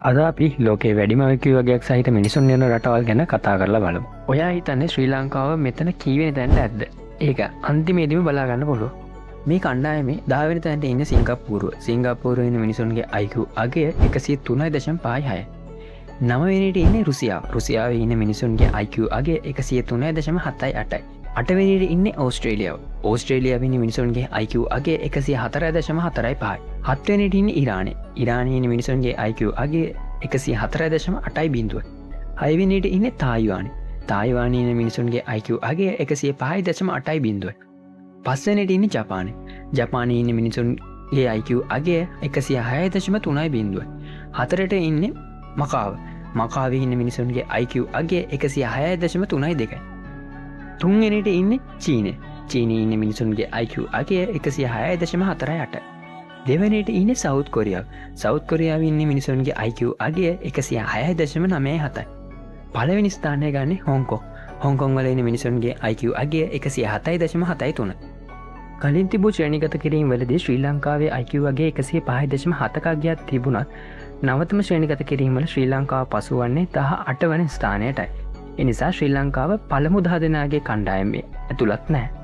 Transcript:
අද අපි ලෝකේ වැඩිම IQ වගේක් සහිත මිනිසුන් යන රටවල් ගැන කතා කරලා බලමු. ඔයා හිතන්නේ ශ්‍රී ලංකාව මෙතන කීවෙනි තැනට ඇද්ද? ඒක අන්තිමේදීම බලා ගන්න පුළුවන්. මේ කණ්ඩායමේ 10 වෙනි තැනට ඉන්නේ සිංගප්පූරුව. සිංගප්පූරුවේ ඉන්න මිනිසුන්ගේ IQ අගය 103.56. 9 වෙනිට ඉන්නේ රුසියාව. රුසියාවේ ඉන්න මිනිසුන්ගේ IQ අගය 103.78යි. 8 වෙනිට ඉන්නේ ඕස්ට්‍රේලියාව. ඕස්ට්‍රේලියාවේ ඉන්න මිනිසුන්ගේ IQ අගය 104.45යි. 7 වෙනිට ඉන්නේ ඊරානය. ඊරානයේ ඉන්න මිනිසුන්ගේ IQ අගය 104.8.0. 6 වෙනිට ඉන්නේ තායිවානය. තායිවානයේ ඉන්න මිනිසුන්ගේ IQ අගය 105.8.0. 5 වෙනිට ඉන්නේ ජපානය. ජපානයේ ඉන්න මිනිසුන්ගේ IQ අගය 106.3.0. 4ට ඉන්නේ මකාව. මකාවේ ඉන්න මිනිසුන්ගේ IQ අගය 106.3.2. 3 වෙනිට ඉන්නේ චීනය. චීනයේ ඉන්න මිනිසුන්ගේ IQ අගය 106.48. දෙවැනිට ඉන්නේ සවුත් කොරියාව. සවුත් කොරියාවේ ඉන්න මිනිසුන්ගේ IQ අගය 106.97. පළවෙනි ස්ථානය ගන්නේ හොංකොං. හොංකොං වල ඉන්න මිනිසුන්ගේ IQ අගය 107.73. කලින් තිබූ ශ්‍රේණිගත කිරීම වලදී ශ්‍රී ලංකාවේ IQ අගය 105.7ක අගයක් තිබුණත් නවතම ශ්‍රේණිගත කිරීම වල ශ්‍රී ලංකාව පසු වන්නේ 18 වෙනි ස්ථානයටයි. එනිසා ශ්‍රී ලංකාව පළමු 10 දෙනාගේ කණ්ඩායමේ ඇතුළත් නැහැ.